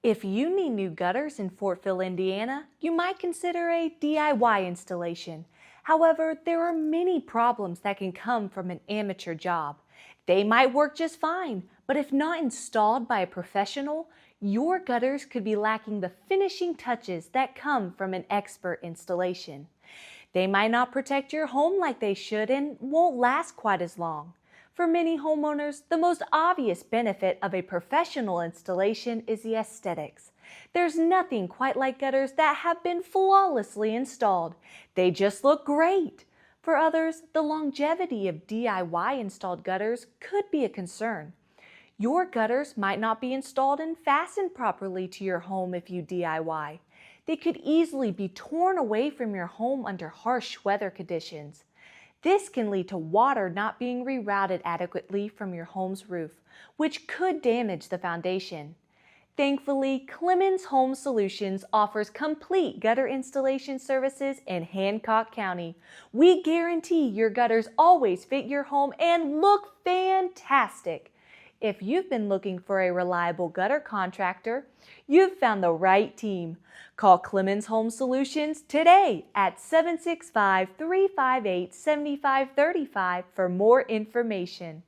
If you need new gutters in Fortville, Indiana, you might consider a DIY installation. However, there are many problems that can come from an amateur job. They might work just fine, but if not installed by a professional, your gutters could be lacking the finishing touches that come from an expert installation. They might not protect your home like they should and won't last quite as long. For many homeowners, the most obvious benefit of a professional installation is the aesthetics. There's nothing quite like gutters that have been flawlessly installed. They just look great. For others, the longevity of DIY installed gutters could be a concern. Your gutters might not be installed and fastened properly to your home if you DIY. They could easily be torn away from your home under harsh weather conditions. This can lead to water not being rerouted adequately from your home's roof, which could damage the foundation. Thankfully, Clemens Home Solutions offers complete gutter installation services in Hancock County. We guarantee your gutters always fit your home and look fantastic. If you've been looking for a reliable gutter contractor, you've found the right team. Call Clemens Home Solutions today at 765-358-7535 for more information.